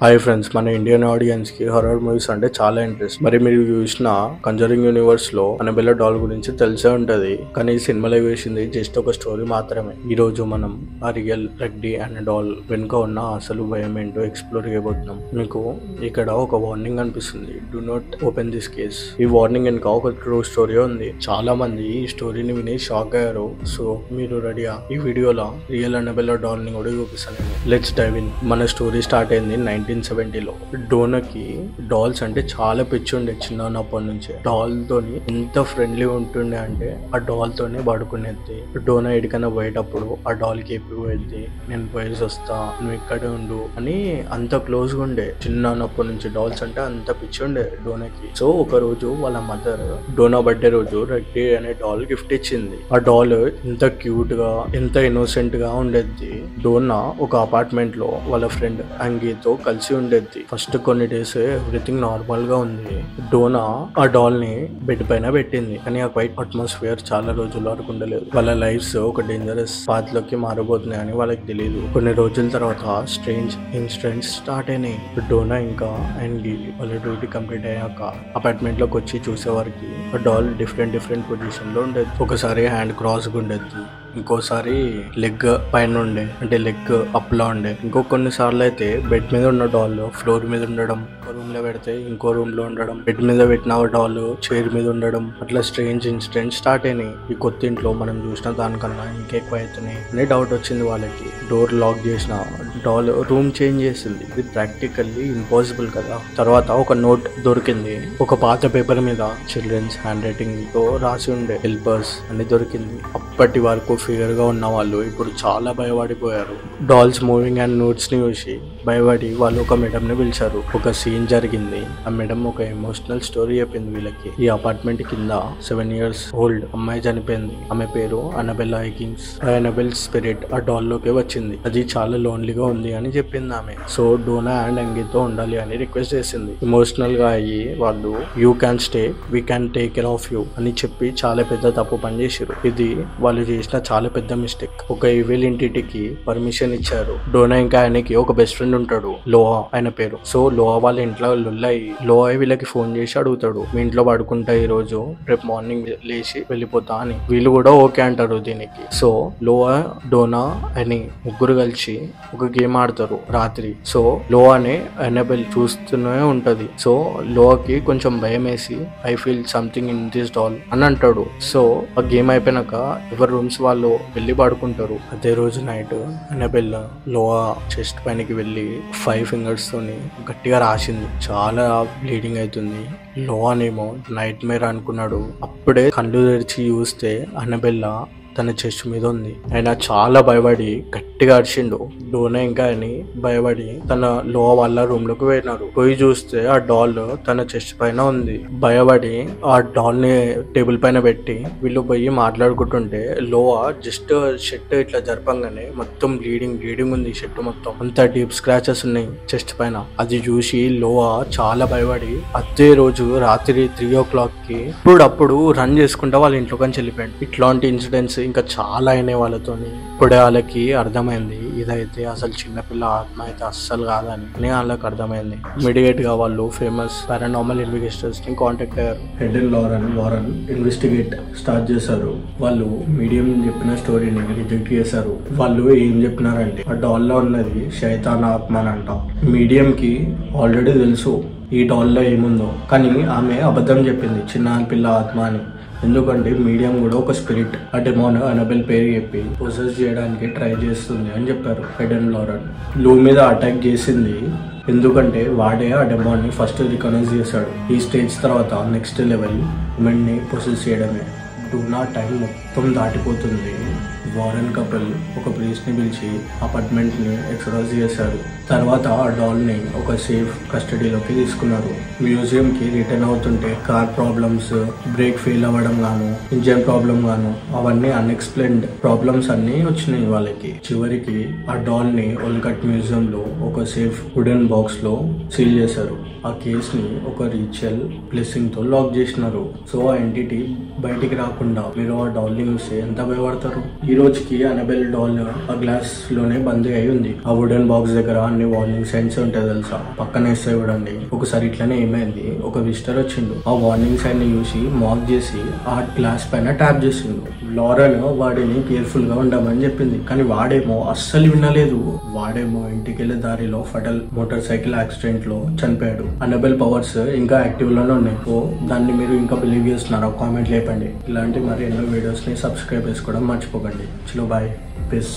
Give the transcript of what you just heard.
Hi friends, మన Indian audience కి horror movies అంటే చాలా ఇంట్రెస్ట్. మరి మీరు చూసిన కంజరింగ్ యూనివర్స్ లో అనబెల్లా డాల్ గురించి తెలిసే ఉంటది, కానీ ఈ సినిమాలో వేసింది జస్ట్ ఒక స్టోరీ మాత్రమే. ఈ రోజు మనం ఆ రియల్ రెడ్డి అండ్ డాల్ వెనుక ఉన్న అసలు భయం ఏంటో ఎక్స్ప్లోర్ చేయబోతున్నాం. మీకు ఇక్కడ ఒక వార్నింగ్ అనిపిస్తుంది, do not open this case. ఈ వార్నింగ్ వెనుక ఒక ట్రూ స్టోరీ ఉంది. చాలా మంది ఈ స్టోరీని విని షాక్ అయ్యారు. సో మీరు రెడీయా? ఈ వీడియోలో రియల్ అనబెల్లా డాల్ ని కూడా చూపిస్తాను. Let's dive in. మన స్టోరీ స్టార్ట్ అయింది 1970లో. డోనాకి డాల్స్ అంటే చాలా పిచ్చి ఉండే చిన్నప్పటి నుంచే. డాల్ తోని ఎంత ఫ్రెండ్లీ ఉంటుండే అంటే ఆ డాల్ తోనే పడుకునేది. డోనా ఎడికైనా పోయేటప్పుడు ఆ డాల్ కి ఎప్పుడు పోయేది, నేను పోయేసి వస్తా, నువ్వు ఇక్కడే ఉండు అని అంత క్లోజ్ గా ఉండే చిన్నప్పటి నుంచి. డాల్స్ అంటే అంత పిచ్చి ఉండే డోనాకి. సో ఒక రోజు వాళ్ళ మదర్ డోనా బర్త్డే రోజు రెడ్డి అనే డాల్ గిఫ్ట్ ఇచ్చింది. ఆ డాల్ ఎంత క్యూట్ గా ఎంత ఇన్నోసెంట్ గా ఉండేది. డోనా ఒక అపార్ట్మెంట్ లో వాళ్ళ ఫ్రెండ్ అంగీతో కలిసి ఉండేది. ఫస్ట్ కొన్ని డేస్ ఎవ్రీథింగ్ నార్మల్ గా ఉంది. డోనా ఆ డాల్ ని బెడ్ పైన పెట్టింది, కానీ ఆ క్వైట్ అట్మాస్ఫియర్ చాలా రోజుల వరకు ఉండలేదు. వాళ్ళ లైఫ్స్ ఒక డేంజరస్ పాత్ లోకి మారబోతున్నాయని వాళ్ళకి తెలియదు. కొన్ని రోజుల తర్వాత స్ట్రేంజ్ ఇన్సిడెంట్స్ స్టార్ట్ అయినాయి. డోనా ఇంకా అంగీ వాళ్ళ డ్యూటీ కంప్లీట్ అయ్యాక అపార్ట్మెంట్ లోకి వచ్చి చూసేవారికి ఆ డాల్ డిఫరెంట్ పొజిషన్ లో ఉండేది. ఒకసారి హ్యాండ్ క్రాస్ గా ఉండేది, ఇంకోసారి లెగ్ పైన ఉండే, అంటే లెగ్ అప్ లా ఉండే. కొన్నిసార్లు అయితే బెడ్ మీద ఉన్న డాల్ ఫ్లోర్ మీద ఉండడం, ఒక రూమ్ లో పెడితే ఇంకో రూమ్ లో ఉండడం, బెడ్ మీద పెట్టిన డాల్ చైర్ మీద ఉండడం, అట్లా స్ట్రేంజ్ ఇన్సిడెంట్స్ స్టార్ట్ అయినాయి. ఈ కొత్త ఇంట్లో మనం చూసిన దానికన్నా ఇంకెక్కువ అవుతున్నాయి అనే డౌట్ వచ్చింది వాళ్ళకి. డోర్ లాక్ చేసిన డాల్ రూమ్ చేంజ్ చేసింది. ఇది ప్రాక్టికల్లీ ఇంపాసిబుల్ కదా. తర్వాత ఒక నోట్ దొరికింది, ఒక పాత పేపర్ మీద చిల్డ్రన్స్ హ్యాండ్ రైటింగ్ తో రాసి ఉండే హెల్పర్స్ అని దొరికింది. అప్పటి వరకు ఫియర్ గా ఉన్న వాళ్ళు ఇప్పుడు చాలా భయపడిపోయారు. డాల్స్ మూవింగ్ అండ్ నోట్స్ ని చూసి భయపడి వాళ్ళు ఒక మేడం ని పిలిచారు. ఒక సీన్ జరిగింది. ఆ మేడం ఒక ఎమోషనల్ స్టోరీ చెప్పింది వీళ్ళకి. ఈ అపార్ట్మెంట్ కింద 7 years ఓల్డ్ అమ్మాయి చనిపోయింది. ఆమె పేరు అనబెల్లా హైకిన్స్. ఆ అనబెల్ స్పిరిట్ ఆ డాల్ లోకి వచ్చింది. అది చాలా లోన్లీగా ఉంది అని చెప్పింది ఆమె. సో డోనా అండ్ అంగితో ఉండాలి అని రిక్వెస్ట్ చేసింది. ఎమోషనల్ గా అయ్యి వాళ్ళు you can stay, we can take care of you అని చెప్పి చాలా పెద్ద తప్పు పని చేశారు. ఇది వాళ్ళు చేసిన చాలా పెద్ద మిస్టేక్. ఒక ఈవిల్ ఎంటిటీకి పర్మిషన్ ఇచ్చారు. డోనా ఇంకా ఆయనకి ఒక బెస్ట్ ఫ్రెండ్ ఉంటాడు, లోహా ఆయన పేరు. సో లోహా వాళ్ళ ఇంట్లో లొల్లాయి. లోహా వీళ్ళకి ఫోన్ చేసి అడుగుతాడు, మీ ఇంట్లో పడుకుంటా ఈ రోజు, రేపు మార్నింగ్ లేచి వెళ్ళిపోతా అని. వీళ్ళు కూడా ఓకే అంటారు దీనికి. సో లోహా, డోనా అని ముగ్గురు కలిసి ఒక గేమ్ ఆడతారు రాత్రి. సో లోహానే అనబెల్ చూస్తూనే ఉంటది. సో లోహాకి కొంచెం భయం వేసి I feel something in this doll అని అంటాడు. సో ఆ గేమ్ అయిపోయినాక ఎవరి రూమ్స్ వాళ్ళు వెళ్ళి పడుకుంటారు. అదే రోజు నైట్ అనబెల్ లోహా చెస్ట్ పైనకి వెళ్ళి 5 fingers తోని గట్టిగా రాసింది. చాలా బ్లీడింగ్ అవుతుంది. లోహానేమో నైట్ మేర్ అనుకున్నాడు. అప్పుడే కళ్ళు తెరిచి చూస్తే అనబెల్లా తన చెస్ట్ మీద ఉంది. ఆయన చాలా భయపడి గట్టిగా అరిచిండు. డోనా ఇంకా అని భయపడి తన లోహా వాళ్ళ రూమ్ లోకి పోయినారు. పోయి చూస్తే ఆ డాల్ తన చెస్ట్ పైన ఉంది. భయపడి ఆ డాల్ ని టేబుల్ పైన పెట్టి వీళ్ళు పోయి మాట్లాడుకుంటుంటే లోహా జస్ట్ షర్ట్ ఇట్లా జరపంగానే మొత్తం బ్లీడింగ్ ఉంది. షర్ట్ మొత్తం అంత డీప్ స్క్రాచెస్ ఉన్నాయి చెస్ట్ పైన. అది చూసి లోహా చాలా భయపడి అదే రోజు రాత్రి 3 o'clock కి అప్పుడు రన్ చేసుకుంటా వాళ్ళ ఇంట్లోకి వెళ్ళిపోయాడు. ఇట్లాంటి ఇన్సిడెంట్స్ ఇంకా చాలా అయినాయి వాళ్ళతోని. ఇప్పుడే వాళ్ళకి అర్థమైంది ఇదైతే అసలు చిన్నపిల్ల ఆత్మ అయితే అస్సలు కాదని వాళ్ళకి అర్థమైంది. ఇమీడియట్ గా వాళ్ళు ఫేమస్ పారానార్మల్ ఇన్వెస్టిగేటర్స్ ని కాంటాక్ట్ అయ్యారు. Head and Warren investigate start చేశారు. వాళ్ళు మీడియం చెప్పిన స్టోరీని రిజెక్ట్ చేశారు. వాళ్ళు ఏం చెప్పినారంటే ఆ డాల్ లో ఉన్నది శైతాన్ ఆత్మ అని అంట. మీడియం కి ఆల్రెడీ తెలుసు ఈ డాల్ లో ఏముందో, కానీ ఆమె అబద్ధం చెప్పింది చిన్న పిల్ల ఆత్మ అని. ఎందుకంటే మీడియం కూడా ఒక స్పిరిట్, ఆ డెమోన్ అనబెల్ పేరు చెప్పి ప్రొసెస్ చేయడానికి ట్రై చేస్తుంది అని చెప్పారు. హెడ్ అండ్ లారన్ లూ మీద అటాక్ చేసింది ఎందుకంటే వాడే ఆ డెమోన్ ని ఫస్ట్ రికగ్నైజ్ చేశాడు. ఈ స్టేజ్ తర్వాత నెక్స్ట్ లెవెల్ ఉమెన్ ని ప్రొసెస్ చేయడమే. డోనా టైం మొత్తం దాటిపోతుంది. వారన్ కపుల్ ఒక ప్రీస్ట్ ని పిలిచి అపార్ట్మెంట్ ని ఎక్స్‌రాజ్ చేశారు. తర్వాత ఆ డాల్ ని ఒక సేఫ్ కస్టడీలోకి తీసుకున్నారు. మ్యూజియం కి రిటర్న్ అవుతుంటే కార్ ప్రాబ్లమ్స్, బ్రేక్ ఫెయిల్ అవ్వడం గాను, ఇంజన్ ప్రాబ్లం గాను, అవన్నీ అన్ఎక్స్ప్లెయిన్డ్ ప్రాబ్లమ్స్ అన్ని వచ్చినాయి వాళ్ళకి. చివరికి ఆ డాల్ ని ఒల్కట్ మ్యూజియం లో ఒక సేఫ్ వుడెన్ బాక్స్ లో సీల్ చేశారు. ఆ కేస్ ని ఒక రిచువల్ బ్లెస్సింగ్ తో లాక్ చేసినారు. సో ఆ ఎంటిటీ బయటికి రాకుండా మీరు ఆ డాల్ ని చూస్తే ఎంత భయపడతారు. ఈ రోజుకి అనబెల్ డాల్ ఆ గ్లాస్ లోనే బందీ అయి ఉంది. ఆ వుడెన్ బాక్స్ దగ్గర అన్ని వార్నింగ్ సైన్స్ ఉంటాయి తెలుసా, పక్కన వేస్తే చూడండి. ఒకసారి ఇట్లనే ఏమైంది, ఒక విజిటర్ వచ్చిండు. ఆ వార్నింగ్ సైన్ ని చూసి మాక్ చేసి ఆ గ్లాస్ పైన ట్యాప్ చేసిండు. లారెన్ వాడిని కేర్ఫుల్ గా ఉండమని చెప్పింది, కానీ వాడేమో అస్సలు వినలేదు. వాడేమో ఇంటికి వెళ్లే దారిలో ఫటల్ మోటార్ సైకిల్ యాక్సిడెంట్ లో చనిపోయాడు. అనబెల్ పవర్స్ ఇంకా యాక్టివ్ లోనే ఉన్నాయి. సో దాన్ని మీరు ఇంకా బిలీవ్ చేస్తున్నారా? కామెంట్ లేపండి. ఇలాంటి మరి ఎన్నో వీడియోస్ ని సబ్స్క్రైబ్ చేసుకోవడం మర్చిపోకండి. చలో బాయ్, పీస్.